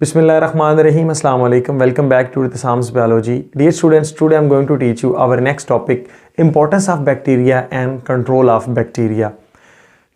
Bismillahirrahmanirrahim. Assalamu alaikum. Welcome back to Ittisam's Biology. Dear students, today I'm going to teach you our next topic, importance of bacteria and control of bacteria.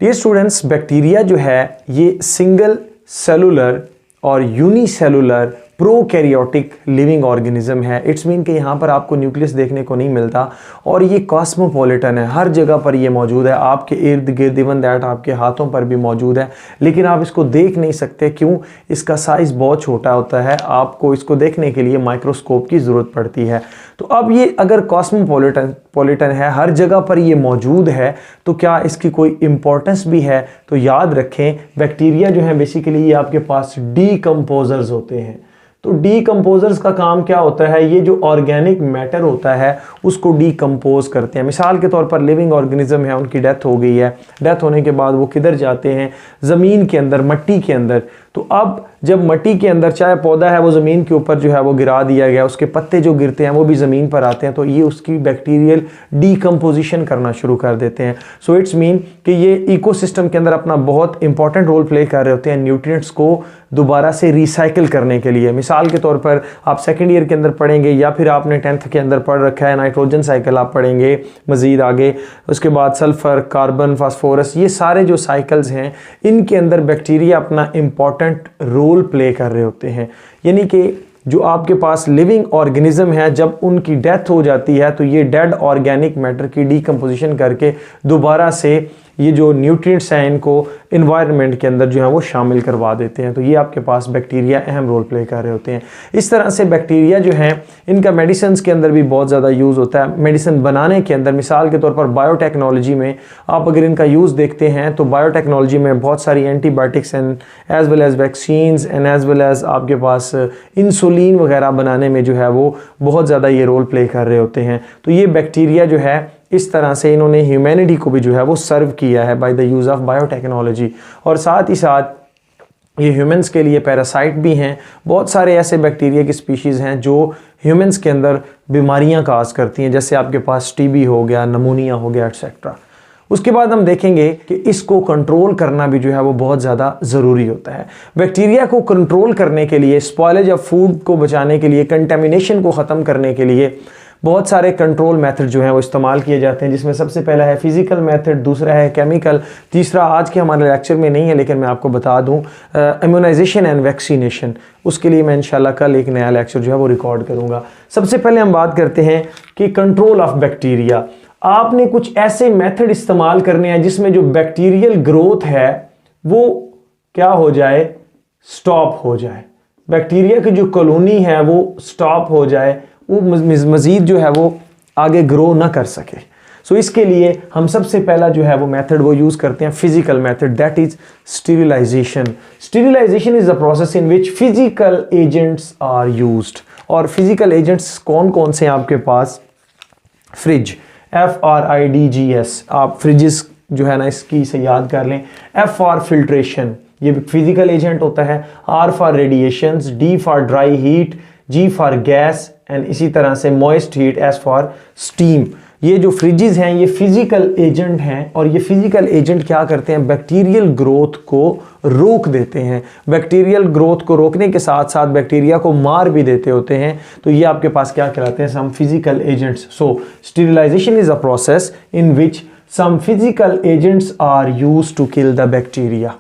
Dear students, bacteria जो है ये single cellular और unicellular prokaryotic living organism है। It's mean कि यहाँ पर आपको nucleus देखने को नहीं मिलता और ये कॉस्मोपॉलिटन है, हर जगह पर ये मौजूद है, आपके इर्द गिर्द, इवन दैट आपके हाथों पर भी मौजूद है, लेकिन आप इसको देख नहीं सकते। क्यों? इसका साइज़ बहुत छोटा होता है, आपको इसको देखने के लिए माइक्रोस्कोप की ज़रूरत पड़ती है। तो अब ये अगर कॉस्मोपॉलिटन है, हर जगह पर ये मौजूद है, तो क्या इसकी कोई इम्पोर्टेंस भी है? तो याद रखें, बैक्टीरिया जो है बेसिकली ये आपके पास डीकम्पोजर्स होते हैं। तो डीकम्पोजर्स का काम क्या होता है? ये जो ऑर्गेनिक मैटर होता है उसको डीकम्पोज करते हैं। मिसाल के तौर पर लिविंग ऑर्गेनिज्म है, उनकी डेथ हो गई है, डेथ होने के बाद वो किधर जाते हैं? ज़मीन के अंदर, मट्टी के अंदर। तो अब जब मट्टी के अंदर चाहे पौधा है वो ज़मीन के ऊपर जो है वो गिरा दिया गया, उसके पत्ते जो गिरते हैं वो भी ज़मीन पर आते हैं, तो ये उसकी बैक्टीरियल डीकम्पोजिशन करना शुरू कर देते हैं। सो इट्स मीन कि ये इकोसिस्टम के अंदर अपना बहुत इंपॉर्टेंट रोल प्ले कर रहे होते हैं न्यूट्रिएंट्स को दोबारा से रिसाइकिल करने के लिए। मिसाल के तौर पर आप सेकेंड ईयर के अंदर पढ़ेंगे या फिर आपने 10th के अंदर पढ़ रखा है, नाइट्रोजन साइकिल आप पढ़ेंगे मज़ीद आगे, उसके बाद सल्फ़र, कार्बन, फास्फोरस, ये सारे जो साइकिल्स हैं इनके अंदर बैक्टीरिया अपना इम्पॉर्टेंट रोल प्ले कर रहे होते हैं। यानी कि जो आपके पास लिविंग ऑर्गेनिज्म है, जब उनकी डेथ हो जाती है तो ये डेड ऑर्गेनिक मैटर की डीकम्पोजिशन करके दोबारा से ये जो न्यूट्रिएंट्स हैं इनको इन्वायरमेंट के अंदर जो है वो शामिल करवा देते हैं। तो ये आपके पास बैक्टीरिया अहम रोल प्ले कर रहे होते हैं। इस तरह से बैक्टीरिया जो हैं इनका मेडिसिन के अंदर भी बहुत ज़्यादा यूज़ होता है। मेडिसिन बनाने के अंदर मिसाल के तौर पर बायोटेक्नोलॉजी में आप अगर इनका यूज़ देखते हैं तो बायोटेक्नोलॉजी में बहुत सारी antibiotics and as well as vaccines and as well as आपके पास इंसुलिन वगैरह बनाने में जो है वो बहुत ज़्यादा ये रोल प्ले कर रहे होते हैं। तो ये बैक्टीरिया जो है इस तरह से इन्होंने ह्यूमैनिटी को भी जो है वो सर्व किया है by the use of biotechnology. और साथ ही साथ ये ह्यूमंस के लिए पैरासाइट भी हैं। बहुत सारे ऐसे बैक्टीरिया की स्पीशीज़ हैं जो ह्यूमंस के अंदर बीमारियां काज करती हैं, जैसे आपके पास टीबी हो गया, नमूनिया हो गया, एटसेट्रा। उसके बाद हम देखेंगे कि इसको कंट्रोल करना भी जो है वो बहुत ज़्यादा ज़रूरी होता है। बैक्टीरिया को कंट्रोल करने के लिए, स्पॉयलेज ऑफ फूड को बचाने के लिए, कंटेमिनेशन को ख़त्म करने के लिए बहुत सारे कंट्रोल मेथड जो हैं वो इस्तेमाल किए जाते हैं, जिसमें सबसे पहला है फिजिकल मेथड, दूसरा है केमिकल, तीसरा आज के हमारे लेक्चर में नहीं है लेकिन मैं आपको बता दूं इम्यूनाइजेशन एंड वैक्सीनेशन। उसके लिए मैं इंशाल्लाह कल एक नया लेक्चर जो है वो रिकॉर्ड करूंगा। सबसे पहले हम बात करते हैं कि कंट्रोल ऑफ बैक्टीरिया। आपने कुछ ऐसे मेथड इस्तेमाल करने हैं जिसमें जो बैक्टीरियल ग्रोथ है वो क्या हो जाए? स्टॉप हो जाए। बैक्टीरिया की जो कॉलोनी है वो स्टॉप हो जाए, वो मज़ीद जो है वो आगे ग्रो ना कर सके। सो इसके लिए हम सबसे पहला जो है वो मेथड वो यूज़ करते हैं physical method, that is sterilisation. Sterilisation is the process in which physical agents are used. और फिजिकल एजेंट्स कौन कौन से हैं आपके पास? फ्रिज, FRIDGS, आप फ्रिजेस जो है ना इसकी से याद कर लें। F फॉर फिल्ट्रेशन, ये फिजिकल एजेंट होता है। R for radiations, D for dry heat, G for gas and इसी तरह से moist heat, S for steam. ये जो फ्रिजेस हैं ये फिजिकल एजेंट हैं और ये फिजिकल एजेंट क्या करते हैं? बैक्टीरियल ग्रोथ को रोक देते हैं। बैक्टीरियल ग्रोथ को रोकने के साथ साथ बैक्टीरिया को मार भी देते होते हैं। तो ये आपके पास क्या कहलाते हैं? Some physical agents. So sterilisation is a process in which some physical agents are used to kill the bacteria.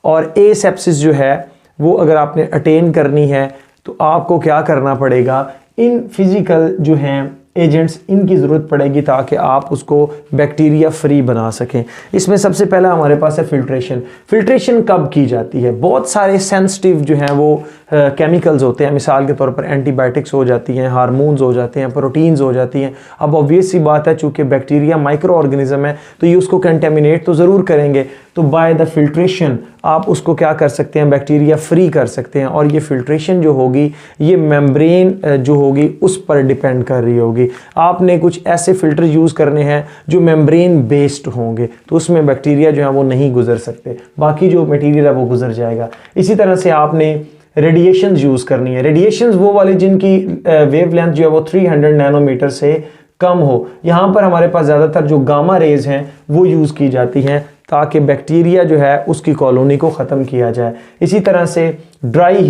और एसेप्सिस जो है वो अगर आपने अटेन करनी है तो आपको क्या करना पड़ेगा? इन फिजिकल जो हैं एजेंट्स इनकी ज़रूरत पड़ेगी ताकि आप उसको बैक्टीरिया फ्री बना सकें। इसमें सबसे पहला हमारे पास है फिल्ट्रेशन। फिल्ट्रेशन कब की जाती है? बहुत सारे सेंसिटिव जो हैं वो केमिकल्स होते हैं, मिसाल के तौर पर एंटीबायोटिक्स हो जाती हैं, हार्मोन्स हो जाते हैं, प्रोटीन्स हो जाती हैं। अब ऑब्वियस सी बात है, चूँकि बैक्टीरिया माइक्रो ऑर्गेनिज्म है तो ये उसको कंटेमिनेट तो ज़रूर करेंगे। तो बाय द फिल्ट्रेशन आप उसको क्या कर सकते हैं? बैक्टीरिया फ्री कर सकते हैं। और ये फिल्ट्रेशन जो होगी ये मेम्ब्रेन जो होगी उस पर डिपेंड कर रही होगी। आपने कुछ ऐसे फिल्टर यूज़ करने हैं जो मेम्ब्रेन बेस्ड होंगे, तो उसमें बैक्टीरिया जो है वो नहीं गुजर सकते, बाकी जो मटेरियल है वो गुजर जाएगा। इसी तरह से आपने रेडिएशंस यूज़ करनी है। रेडिएशंस वो वाली जिनकी वेवलेंथ जो है वो 300 नैनोमीटर से कम हो। यहाँ पर हमारे पास ज़्यादातर जो गामा रेज हैं वो यूज़ की जाती हैं ताकि बैक्टीरिया जो है उसकी कॉलोनी को ख़त्म किया जाए। इसी तरह से ड्राई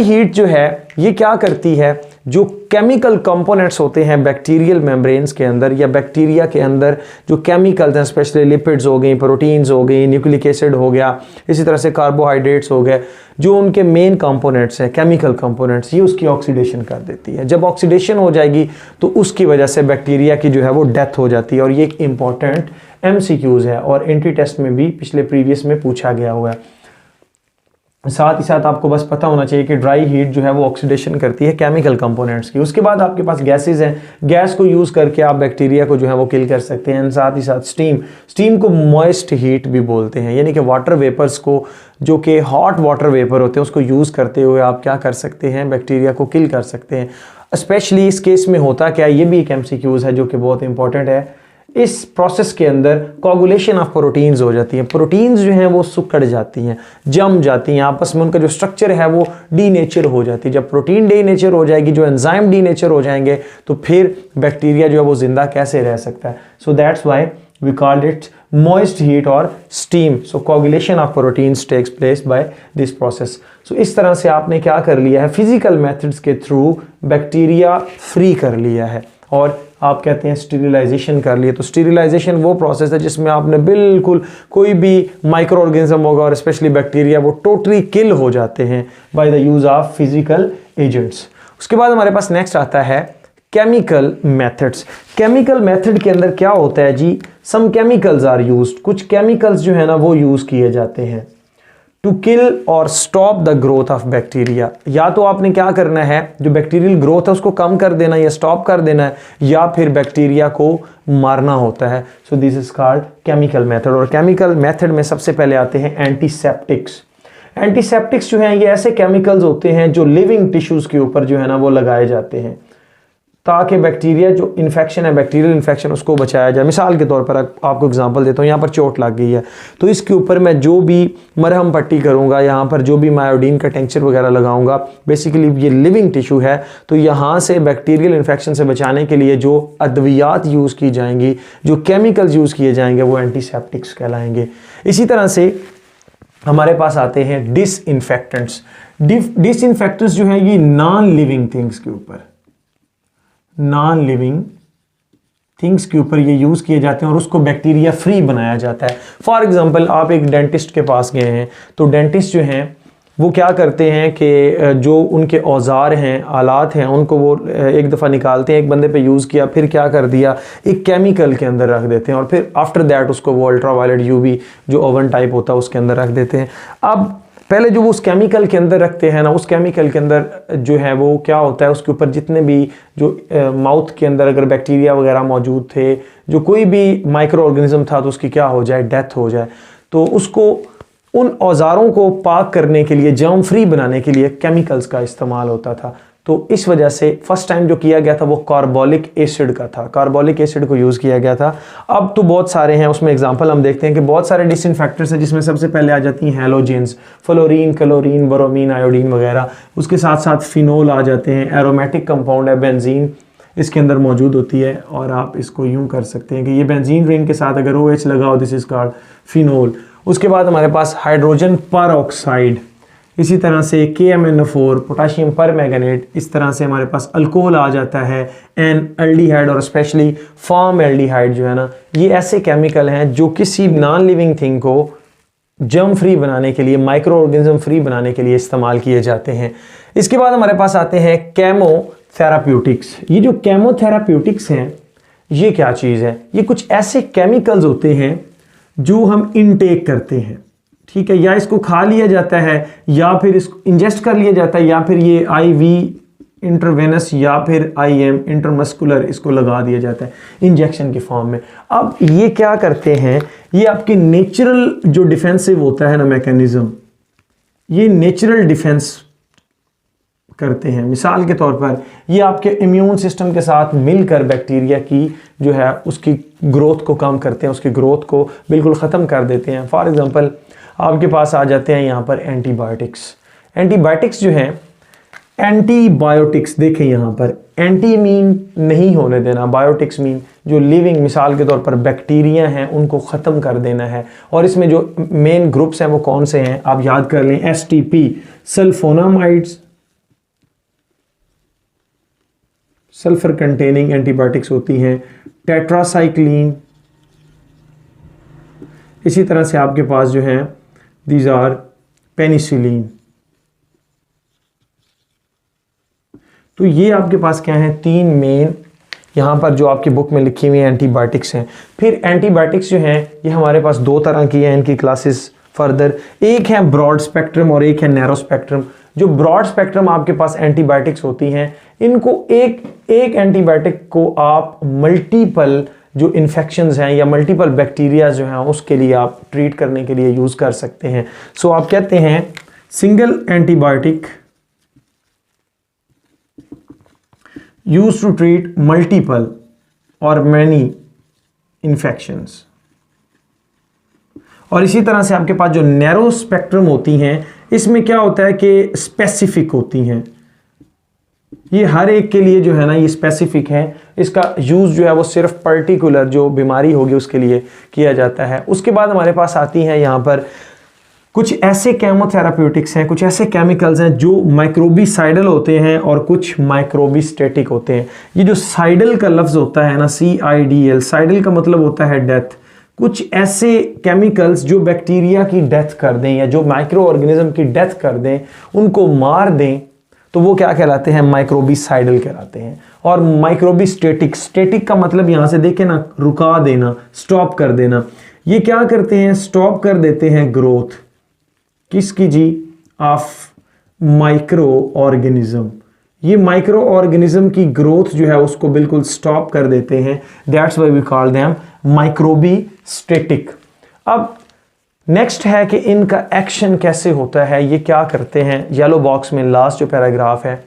हीट जो है ये क्या करती है, जो केमिकल कंपोनेंट्स होते हैं बैक्टीरियल मेम्ब्रेन्स के अंदर या बैक्टीरिया के अंदर, जो केमिकल्स हैं स्पेशली लिपिड्स हो गई, प्रोटीन्स हो गई, न्यूक्लिक एसिड हो गया, इसी तरह से कार्बोहाइड्रेट्स हो गए, जो उनके मेन कंपोनेंट्स हैं केमिकल कंपोनेंट्स, ये उसकी ऑक्सीडेशन कर देती है। जब ऑक्सीडेशन हो जाएगी तो उसकी वजह से बैक्टीरिया की जो है वो डेथ हो जाती है। और ये एक इंपॉर्टेंट MCQs है और एंट्री टेस्ट में भी पिछले प्रीवियस में पूछा गया हुआ है। साथ ही साथ आपको बस पता होना चाहिए कि ड्राई हीट जो है वो ऑक्सीडेशन करती है केमिकल कंपोनेंट्स की। उसके बाद आपके पास गैसेस हैं, गैस को यूज़ करके आप बैक्टीरिया को जो है वो किल कर सकते हैं। साथ ही साथ स्टीम को मॉइस्ट हीट भी बोलते हैं, यानी कि वाटर वेपर्स को, जो कि हॉट वाटर वेपर होते हैं, उसको यूज़ करते हुए आप क्या कर सकते हैं, बैक्टीरिया को किल कर सकते हैं। स्पेशली इस केस में होता क्या है, ये भी एक MCQs है जो कि बहुत इंपॉर्टेंट है। इस प्रोसेस के अंदर कोगुलेशन ऑफ प्रोटीन्स हो जाती हैं, प्रोटीन्स जो हैं वो सुकड़ जाती हैं, जम जाती हैं, आपस में उनका जो स्ट्रक्चर है वो डीनेचर हो जाती है। जब प्रोटीन डीनेचर हो जाएगी, जो एंजाइम डीनेचर हो जाएंगे, तो फिर बैक्टीरिया जो है वो जिंदा कैसे रह सकता है। So that's why we called it moist heat और steam. So coagulation of proteins takes place by this process. So इस तरह से आपने क्या कर लिया है, फिजिकल मेथड्स के थ्रू बैक्टीरिया फ्री कर लिया है और आप कहते हैं स्टीरिलाइजेशन कर लिए। तो स्टीरिलाइजेशन वो प्रोसेस है जिसमें आपने बिल्कुल कोई भी माइक्रो ऑर्गेनिज्म होगा और स्पेशली बैक्टीरिया, वो टोटली किल हो जाते हैं by the use of physical agents. उसके बाद हमारे पास नेक्स्ट आता है केमिकल मेथड्स। केमिकल मेथड के अंदर क्या होता है जी, सम केमिकल्स आर यूज्ड, कुछ केमिकल्स जो है ना वो यूज किए जाते हैं टू किल और stop the growth of bacteria. या तो आपने क्या करना है, जो बैक्टीरियल ग्रोथ है उसको कम कर देना या स्टॉप कर देना है, या फिर बैक्टीरिया को मारना होता है। So this is called chemical method. और केमिकल मेथड में सबसे पहले आते हैं एंटीसेप्टिक्स। एंटीसेप्टिक्स जो हैं ये ऐसे केमिकल्स होते हैं जो लिविंग टिश्यूज के ऊपर जो है ना वो लगाए जाते हैं ताकि बैक्टीरिया जो इन्फेक्शन है, बैक्टीरियल इन्फेक्शन, उसको बचाया जाए। मिसाल के तौर पर आपको एग्जांपल देता हूँ, यहाँ पर चोट लग गई है तो इसके ऊपर मैं जो भी मरहम पट्टी करूँगा, यहाँ पर जो भी मायोडीन का टेंक्चर वगैरह लगाऊंगा, बेसिकली ये लिविंग टिश्यू है, तो यहाँ से बैक्टीरियल इन्फेक्शन से बचाने के लिए जो अद्वियात यूज़ की जाएंगी, जो केमिकल्स यूज़ किए जाएंगे, वो एंटीसेप्टिक्स कहलाएंगे। इसी तरह से हमारे पास आते हैं डिसइंफेक्टेंट्स। डिसइंफेक्टेंट्स जो है ये नॉन लिविंग थिंग्स के ऊपर, नॉन लिविंग थिंग्स के ऊपर ये यूज़ किए जाते हैं और उसको बैक्टीरिया फ्री बनाया जाता है। फॉर एग्जांपल आप एक डेंटिस्ट के पास गए हैं, तो डेंटिस्ट जो हैं वो क्या करते हैं कि जो उनके औजार हैं, आलात हैं, उनको वो एक दफ़ा निकालते हैं, एक बंदे पे यूज़ किया, फिर क्या कर दिया, एक केमिकल के अंदर रख देते हैं और फिर आफ्टर दैट उसको वो अल्ट्रावायलेट UV जो ओवन टाइप होता है उसके अंदर रख देते हैं। अब पहले जो वो उस केमिकल के अंदर रखते हैं ना, उस केमिकल के अंदर जो है वो क्या होता है, उसके ऊपर जितने भी जो माउथ के अंदर अगर बैक्टीरिया वगैरह मौजूद थे, जो कोई भी माइक्रो ऑर्गेनिज्म था, तो उसकी क्या हो जाए, डेथ हो जाए। तो उसको उन औजारों को पाक करने के लिए, जर्म फ्री बनाने के लिए केमिकल्स का इस्तेमाल होता था। तो इस वजह से फर्स्ट टाइम जो किया गया था वो कार्बोलिक एसिड का था, कार्बोलिक एसिड को यूज़ किया गया था। अब तो बहुत सारे हैं, उसमें एग्जांपल हम देखते हैं कि बहुत सारे डिसइंफेक्टेंट्स हैं जिसमें सबसे पहले आ जाती हैं halogens, fluorine, chlorine, bromine, iodine वगैरह। उसके साथ साथ फिनोल आ जाते हैं, एरोमेटिक कंपाउंड है बेंजीन इसके अंदर मौजूद होती है और आप इसको यूँ कर सकते हैं कि ये बेंजीन रिंग के साथ अगर OH लगाओ, दिस इज कॉल्ड फिनोल। उसके बाद हमारे पास हाइड्रोजन पर ऑक्साइड, इसी तरह से KMnO4, पोटाशियम पर मैंगनेट, इस तरह से हमारे पास अल्कोहल आ जाता है, एल्डिहाइड और स्पेशली फॉर्म एल्डिहाइड जो है ना, ये ऐसे केमिकल हैं जो किसी नॉन लिविंग थिंग को जर्म फ्री बनाने के लिए, माइक्रो ऑर्गेनिज्म फ्री बनाने के लिए इस्तेमाल किए जाते हैं। इसके बाद हमारे पास आते हैं केमोथेराप्यूटिक्स। ये जो केमोथेराप्यूटिक्स हैं ये क्या चीज़ है, ये कुछ ऐसे केमिकल्स होते हैं जो हम इनटेक करते हैं, ठीक है, या इसको खा लिया जाता है या फिर इसको इंजेस्ट कर लिया जाता है या फिर ये IV इंटरवेनस या फिर IM इंटरमस्कुलर इसको लगा दिया जाता है इंजेक्शन के फॉर्म में। अब ये क्या करते हैं, ये आपके नेचुरल जो डिफेंसिव होता है ना मैकेनिज्म, ये नेचुरल डिफेंस करते हैं। मिसाल के तौर पर ये आपके इम्यून सिस्टम के साथ मिलकर बैक्टीरिया की जो है उसकी ग्रोथ को कम करते हैं, उसकी ग्रोथ को बिल्कुल ख़त्म कर देते हैं। फॉर एग्जांपल आपके पास आ जाते हैं यहाँ पर एंटीबायोटिक्स। एंटीबायोटिक्स जो हैं, एंटीबायोटिक्स, देखें यहाँ पर एंटी मीन नहीं होने देना, बायोटिक्स मीन जो लिविंग, मिसाल के तौर पर बैक्टीरिया हैं उनको ख़त्म कर देना है। और इसमें जो मेन ग्रुप्स हैं वो कौन से हैं आप याद कर लें, STP sulphonamides, sulphur containing antibiotics होती हैं, टेट्रासाइक्लिन, इसी तरह से आपके पास जो हैं दीज आर पेनिसिलिन। तो ये आपके पास क्या है, 3 मेन यहाँ पर जो आपकी बुक में लिखी हुई एंटीबायोटिक्स हैं। फिर एंटीबायोटिक्स जो हैं ये हमारे पास 2 तरह की हैं, इनकी क्लासेस फर्दर, एक है ब्रॉड स्पेक्ट्रम और एक है नैरो स्पेक्ट्रम। जो ब्रॉड स्पेक्ट्रम आपके पास एंटीबायोटिक्स होती हैं, इनको एक एंटीबायोटिक को आप मल्टीपल जो इन्फेक्शंस हैं या मल्टीपल बैक्टीरिया जो हैं उसके लिए आप ट्रीट करने के लिए यूज़ कर सकते हैं। सो आप कहते हैं single antibiotic used to treat multiple or many infections। और इसी तरह से आपके पास जो नैरो स्पेक्ट्रम होती हैं, इसमें क्या होता है कि स्पेसिफिक होती हैं, ये हर एक के लिए जो है ना ये स्पेसिफिक है, इसका यूज़ जो है वो सिर्फ पर्टिकुलर जो बीमारी होगी उसके लिए किया जाता है। उसके बाद हमारे पास आती हैं यहाँ पर कुछ ऐसे केमोथेराप्यूटिक्स हैं, कुछ ऐसे केमिकल्स हैं जो माइक्रोबीसाइडल होते हैं और कुछ माइक्रोबीस्टेटिक होते हैं। ये जो साइडल का लफ्ज़ होता है ना, CIDL, साइडल का मतलब होता है डेथ। कुछ ऐसे केमिकल्स जो बैक्टीरिया की डेथ कर दें या जो माइक्रो ऑर्गेनिज्म की डेथ कर दें, उनको मार दें, तो वो क्या कहलाते हैं, माइक्रोबीसाइडल कहलाते हैं। और माइक्रोबीस्टेटिक, स्टेटिक का मतलब यहाँ से देखें ना, रुका देना, स्टॉप कर देना। ये क्या करते हैं, स्टॉप कर देते हैं ग्रोथ किसकी जी, ऑफ माइक्रो ऑर्गेनिज्म। ये माइक्रो ऑर्गेनिज्म की ग्रोथ जो है उसको बिल्कुल स्टॉप कर देते हैं। That's why we call them microbiostatic. अब नेक्स्ट है कि इनका एक्शन कैसे होता है, ये क्या करते हैं। येलो बॉक्स में लास्ट जो पैराग्राफ है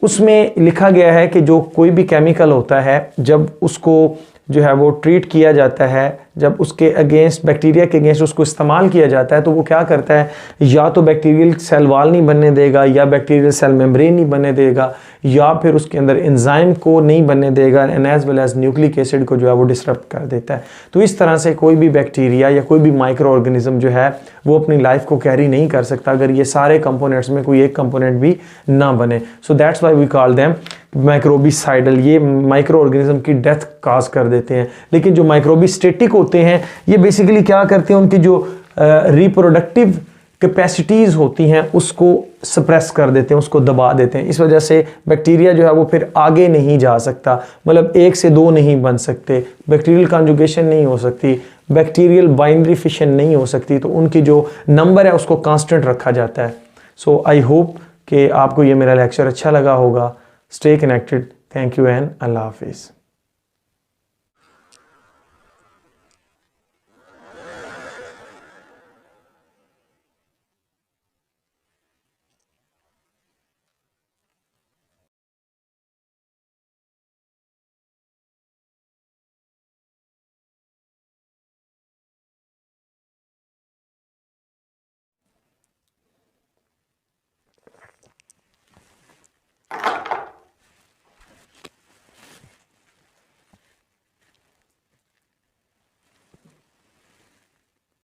उसमें लिखा गया है कि जो कोई भी केमिकल होता है जब उसको जो है वो ट्रीट किया जाता है, जब उसके अगेंस्ट, बैक्टीरिया के अगेंस्ट उसको इस्तेमाल किया जाता है, तो वो क्या करता है, या तो बैक्टीरियल सेल वाल नहीं बनने देगा, या बैक्टीरियल सेल मेम्ब्रेन नहीं बनने देगा, या फिर उसके अंदर एंजाइम को नहीं बनने देगा, and as well as nucleic acid को जो है वो डिस्टर्ब कर देता है। तो इस तरह से कोई भी बैक्टीरिया या कोई भी माइक्रो ऑर्गेनिज्म जो है वो अपनी लाइफ को कैरी नहीं कर सकता अगर ये सारे कंपोनेंट्स में कोई एक कंपोनेंट भी ना बने। So that's why we call them microbicidal. ये माइक्रो ऑर्गेनिज्म की डेथ काज कर देते हैं। लेकिन जो माइक्रोबीस्टेटिक होते हैं ये बेसिकली क्या करते हैं, उनकी जो रिप्रोडक्टिव कैपेसिटीज़ होती हैं उसको सप्रेस कर देते हैं, उसको दबा देते हैं। इस वजह से बैक्टीरिया जो है वो फिर आगे नहीं जा सकता, मतलब 1 से 2 नहीं बन सकते, बैक्टीरियल कॉन्जुगेशन नहीं हो सकती, बैक्टीरियल बाइनरी फिशन नहीं हो सकती, तो उनकी जो नंबर है उसको कांस्टेंट रखा जाता है। सो आई होप कि आपको ये मेरा लेक्चर अच्छा लगा होगा। Stay connected. Thank you and अल्लाह हाफिज़।